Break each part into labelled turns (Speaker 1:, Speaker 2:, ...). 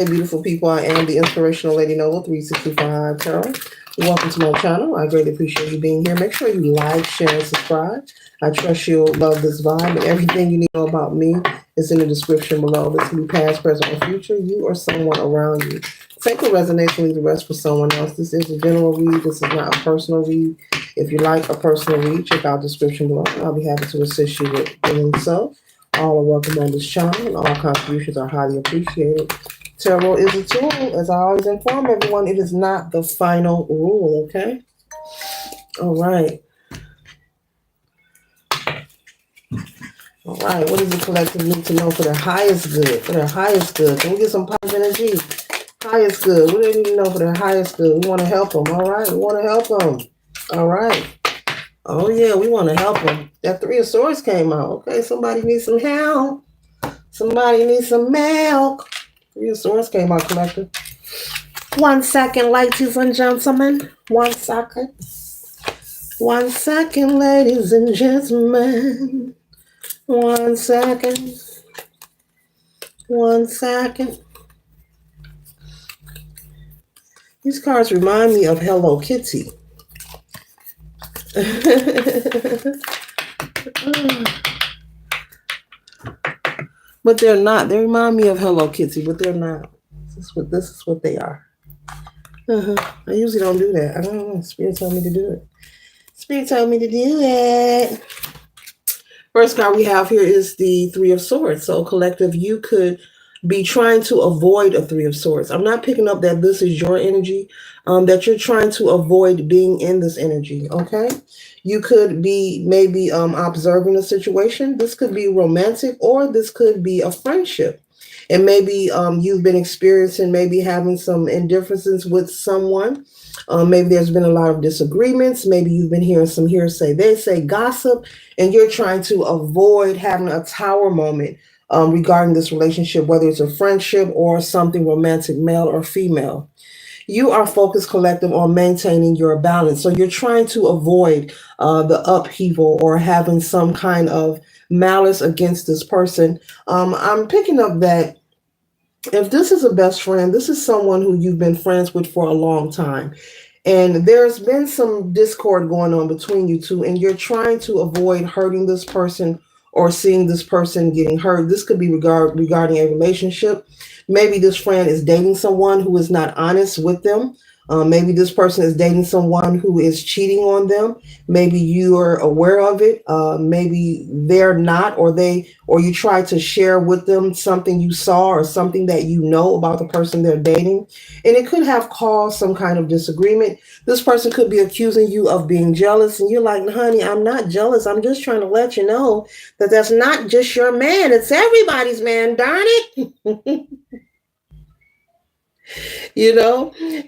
Speaker 1: Hey, beautiful people, I am the Inspirational Lady Noble 365 Tarot. Welcome to my channel. I greatly appreciate you being here. Make sure you like, share, and subscribe. I trust you'll love this vibe, and everything you need to know about me is in the description below. This can be past, present, or future, you or someone around you. Take what resonates and leave the rest for someone else. This is a general read. This is not a personal read. If you like a personal read, check out the description below. I'll be happy to assist you with doing so. All are welcome on this channel, and all contributions are highly appreciated. Tarot is a tool. As I always inform everyone, it is not the final rule, okay? All right. All right. What does the collective need to know for their highest good? For their highest good. Can we get some positive energy? Highest good. What do they need to know for their highest good? We want to help them. All right. We want to help them. All right. Oh, yeah. We want to help them. That Three of Swords came out. Okay. Somebody needs some help. Somebody needs some milk. Three of Swords came out, collective. 1 second, ladies and gentlemen. 1 second. 1 second, ladies and gentlemen. 1 second. 1 second. These cards remind me of Hello Kitty. But they're not. They remind me of Hello Kitty, but they're not. This is what they are. I usually don't do that. I don't know. Spirit told me to do it. Spirit told me to do it. First card we have here is the Three of Swords. So, collective, you could be trying to avoid a Three of Swords. I'm not picking up that this is your energy, that you're trying to avoid being in this energy, okay? You could be maybe observing a situation. This could be romantic, or this could be a friendship. And maybe you've been experiencing maybe having some indifferences with someone. Maybe there's been a lot of disagreements. Maybe you've been hearing some hearsay. They say gossip, and you're trying to avoid having a tower moment regarding this relationship, whether it's a friendship or something romantic, male or female. You are focused, collective, on maintaining your balance. So you're trying to avoid the upheaval or having some kind of malice against this person. I'm picking up that if this is a best friend, this is someone who you've been friends with for a long time. And there's been some discord going on between you two, and you're trying to avoid hurting this person or seeing this person getting hurt. This could be regarding a relationship. Maybe this friend is dating someone who is not honest with them. Maybe this person is dating someone who is cheating on them. Maybe you are aware of it. Maybe they're not, or you try to share with them something you saw or something that you know about the person they're dating. And it could have caused some kind of disagreement. This person could be accusing you of being jealous. And you're like, honey, I'm not jealous. I'm just trying to let you know that that's not just your man. It's everybody's man, darn it.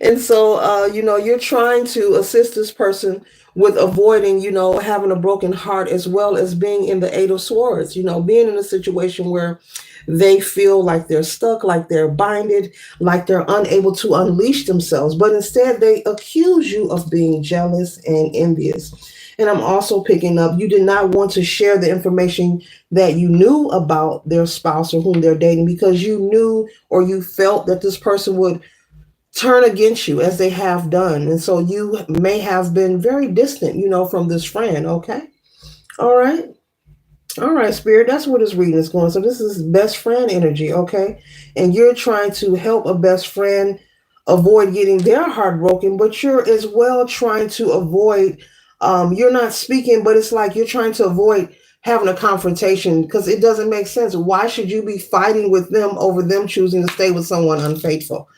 Speaker 1: And so you're trying to assist this person with avoiding having a broken heart, as well as being in the Eight of Swords, being in a situation where they feel like they're stuck, like they're binded, like they're unable to unleash themselves, but instead they accuse you of being jealous and envious. And I'm also picking up, you did not want to share the information that you knew about their spouse or whom they're dating, because you knew or you felt that this person would turn against you, as they have done. And so you may have been very distant, from this friend. Okay. All right. All right, Spirit. That's where this reading is going. So this is best friend energy. Okay. And you're trying to help a best friend avoid getting their heart broken, but you're as well trying to avoid, you're not speaking, but it's like you're trying to avoid having a confrontation, because it doesn't make sense. Why should you be fighting with them over them choosing to stay with someone unfaithful?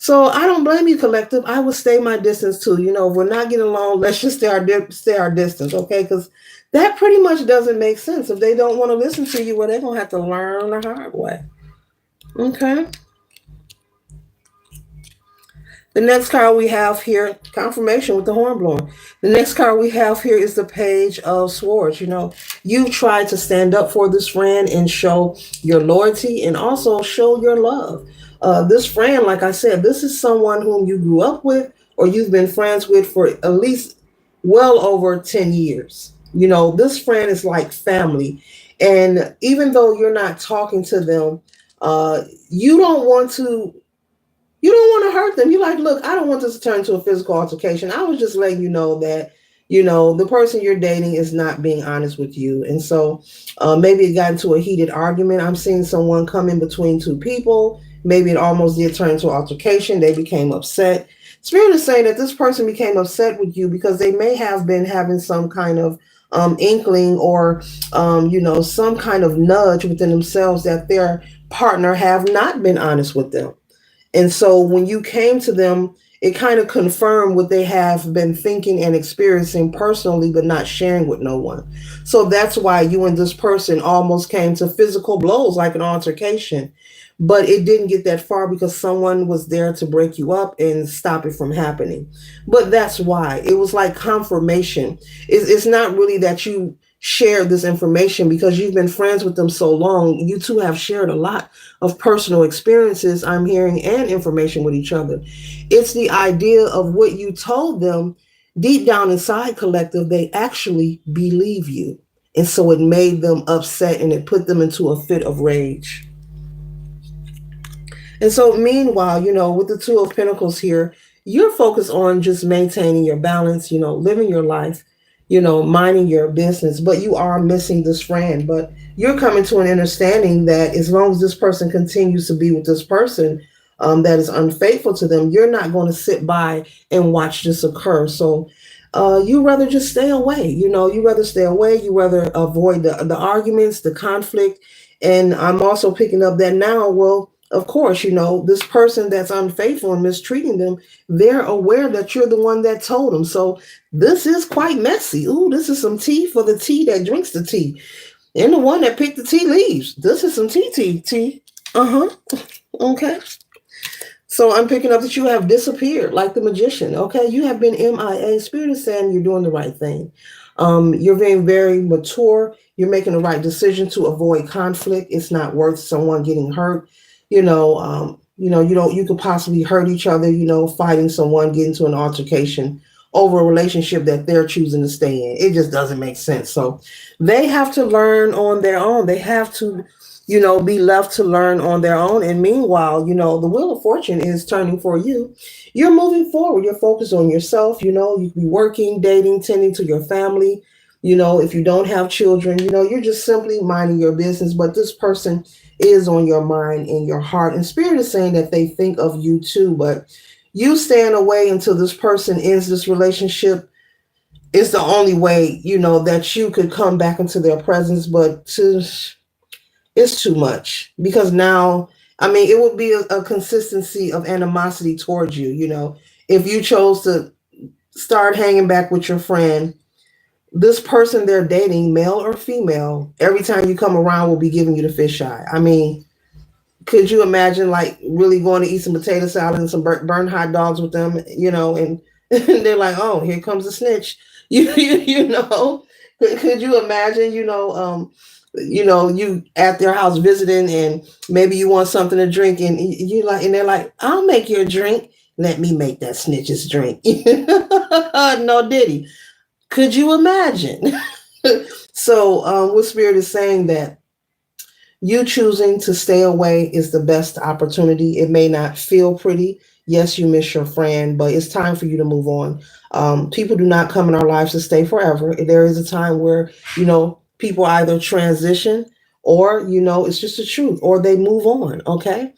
Speaker 1: So I don't blame you, collective. I would stay my distance too. If we're not getting along, let's just stay our distance, okay? Because that pretty much doesn't make sense. If they don't want to listen to you, well, they're going to have to learn the hard way. Okay. The next card we have here, confirmation with the horn blowing. The next card we have here is the Page of Swords. You tried to stand up for this friend and show your loyalty and also show your love. This friend, like I said, this is someone whom you grew up with or you've been friends with for at least well over 10 years. This friend is like family. And even though you're not talking to them, you don't want to You don't want to hurt them. You're like, look, I don't want this to turn into a physical altercation. I was just letting you know that, the person you're dating is not being honest with you. And so maybe it got into a heated argument. I'm seeing someone come in between two people. Maybe it almost did turn into an altercation. They became upset. Spirit is saying that this person became upset with you because they may have been having some kind of inkling or, some kind of nudge within themselves that their partner have not been honest with them. And so when you came to them, it kind of confirmed what they have been thinking and experiencing personally, but not sharing with no one. So that's why you and this person almost came to physical blows, like an altercation. But it didn't get that far because someone was there to break you up and stop it from happening. But that's why it was like confirmation. It's not really that you shared this information because you've been friends with them so long. You two have shared a lot of personal experiences, I'm hearing, and information with each other. It's the idea of what you told them deep down inside, collective, they actually believe you. And so it made them upset and it put them into a fit of rage. And so, meanwhile, with the Two of Pentacles here, you're focused on just maintaining your balance, living your life, minding your business, but you are missing this friend. But you're coming to an understanding that as long as this person continues to be with this person that is unfaithful to them, you're not going to sit by and watch this occur. So, you rather just stay away. You rather stay away. You rather avoid the arguments, the conflict. And I'm also picking up that now, well, of course, this person that's unfaithful and mistreating them, they're aware that you're the one that told them. So this is quite messy. Ooh, this is some tea for the tea that drinks the tea. And the one that picked the tea leaves. This is some tea. Uh-huh. Okay. So I'm picking up that you have disappeared like the magician. Okay. You have been MIA. Spirit is saying you're doing the right thing. You're being very mature. You're making the right decision to avoid conflict. It's not worth someone getting hurt. You could possibly hurt each other, fighting someone, get into an altercation over a relationship that they're choosing to stay in. It just doesn't make sense. So they have to learn on their own. They have to, be left to learn on their own. And meanwhile, the wheel of fortune is turning for you. You're moving forward. You're focused on yourself. You can be working, dating, tending to your family. If you don't have children, you're just simply minding your business. But this person is on your mind and your heart. And Spirit is saying that they think of you too. But you staying away until this person ends this relationship is the only way, that you could come back into their presence. But it's too much because now, I mean, it would be a consistency of animosity towards you. If you chose to start hanging back with your friend, this person they're dating, male or female, every time you come around will be giving you the fish eye. I mean, could you imagine like really going to eat some potato salad and some burned hot dogs with them, and, and they're like, oh, here comes the snitch. Could you imagine, you at their house visiting and maybe you want something to drink and you like, and they're like, I'll make you a drink. Let me make that snitch's drink. No diddy. Could you imagine? So, what Spirit is saying that you choosing to stay away is the best opportunity. It may not feel pretty. Yes, you miss your friend, but it's time for you to move on. People do not come in our lives to stay forever. There is a time where, people either transition or, it's just the truth or they move on. Okay.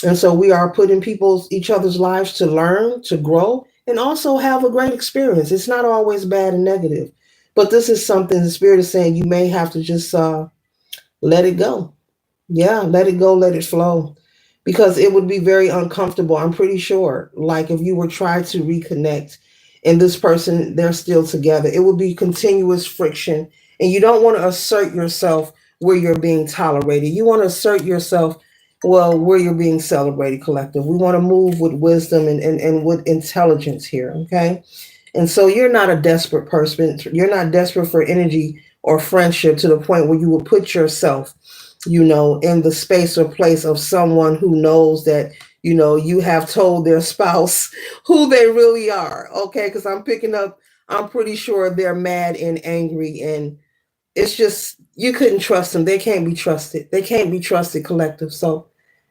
Speaker 1: And so we are putting each other's lives to learn, to grow, and also have a great experience. It's not always bad and negative, but this is something the Spirit is saying you may have to just let it go. Yeah, let it go, let it flow. Because it would be very uncomfortable, I'm pretty sure. Like if you were trying to reconnect and this person, they're still together, it would be continuous friction. And you don't want to assert yourself where you're being tolerated. You want to assert yourself, well, where you're being celebrated, collective. We want to move with wisdom and with intelligence here, okay? And so you're not a desperate person. You're not desperate for energy or friendship to the point where you will put yourself, in the space or place of someone who knows that, you have told their spouse who they really are. Okay. Because I'm pretty sure they're mad and angry. And it's just, you couldn't trust them. They can't be trusted. They can't be trusted, collective. So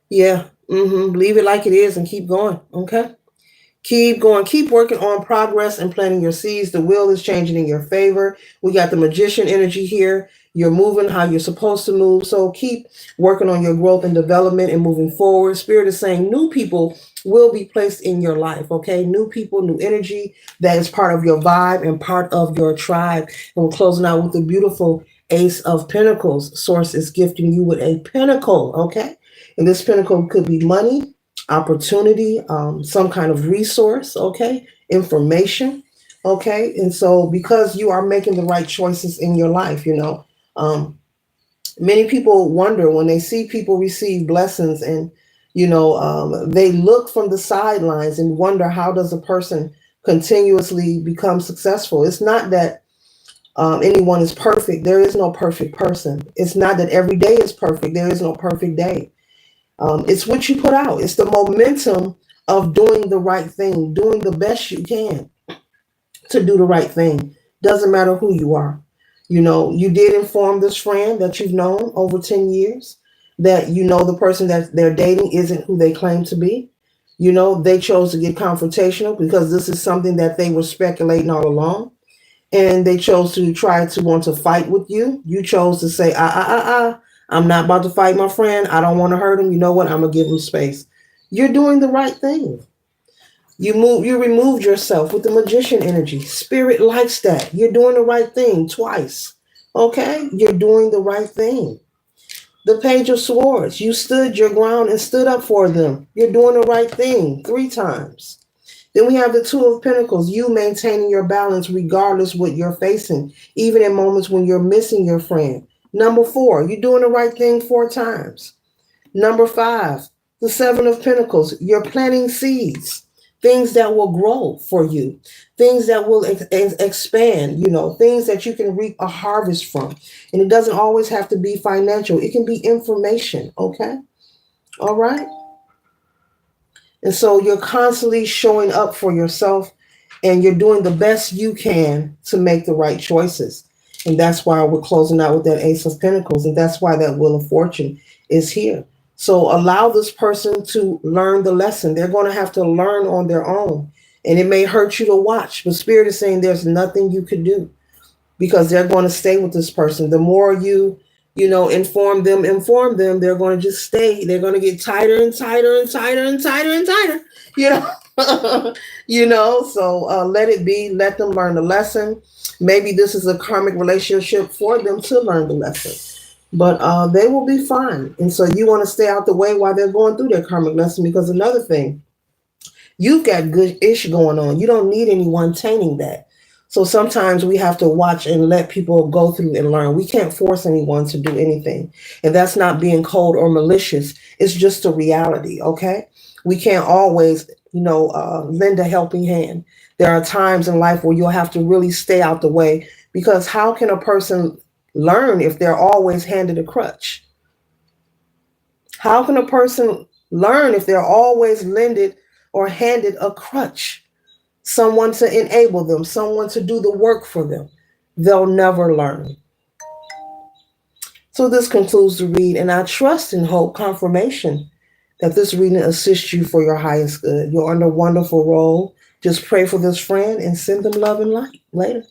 Speaker 1: Yeah. Leave it like it is and keep going. Okay. Keep going. Keep working on progress and planting your seeds. The wheel is changing in your favor. We got the magician energy here. You're moving how you're supposed to move. So keep working on your growth and development and moving forward. Spirit is saying new people will be placed in your life. Okay. New people, new energy that is part of your vibe and part of your tribe. And we're closing out with the beautiful Ace of Pentacles. Source is gifting you with a pentacle. Okay. And this pentacle could be money, opportunity, some kind of resource, okay, information, okay. And so, because you are making the right choices in your life, many people wonder when they see people receive blessings, and they look from the sidelines and wonder, how does a person continuously become successful? It's not that anyone is perfect. There is no perfect person. It's not that every day is perfect. There is no perfect day. It's what you put out. It's the momentum of doing the right thing, doing the best you can to do the right thing. Doesn't matter who you are. You did inform this friend that you've known over 10 years that the person that they're dating isn't who they claim to be. They chose to get confrontational because this is something that they were speculating all along. And they chose to try to want to fight with you. You chose to say, I'm not about to fight my friend. I don't want to hurt him. You know what? I'm gonna give him space. You're doing the right thing. You removed yourself with the magician energy. Spirit likes that. You're doing the right thing twice. Okay? You're doing the right thing. The Page of Swords. You stood your ground and stood up for them. You're doing the right thing 3 times. Then we have the Two of Pentacles, you maintaining your balance regardless what you're facing, even in moments when you're missing your friend. Number 4, you're doing the right thing 4 times. Number 5, the Seven of Pentacles, you're planting seeds, things that will grow for you, things that will expand, things that you can reap a harvest from. And it doesn't always have to be financial, it can be information, okay? All right? And so you're constantly showing up for yourself and you're doing the best you can to make the right choices. And that's why we're closing out with that Ace of Pentacles. And that's why that Wheel of Fortune is here. So allow this person to learn the lesson. They're going to have to learn on their own. And it may hurt you to watch, but Spirit is saying there's nothing you could do because they're going to stay with this person. The more inform them, they're going to just stay. They're going to get tighter and tighter and tighter and tighter and tighter, you know. So let it be. Let them learn the lesson. Maybe this is a karmic relationship for them to learn the lesson. But they will be fine. And so you want to stay out the way while they're going through their karmic lesson, because another thing, you've got good ish going on. You don't need anyone tainting that. So sometimes we have to watch and let people go through and learn. We can't force anyone to do anything. And that's not being cold or malicious. It's just a reality, okay? We can't always, lend a helping hand. There are times in life where you'll have to really stay out the way, because how can a person learn if they're always handed a crutch? How can a person learn if they're always lended or handed a crutch? Someone to enable them, someone to do the work for them. They'll never learn. So this concludes the read, and I trust and hope confirmation that this reading assists you for your highest good. You're under wonderful role. Just pray for this friend and send them love and light. Later.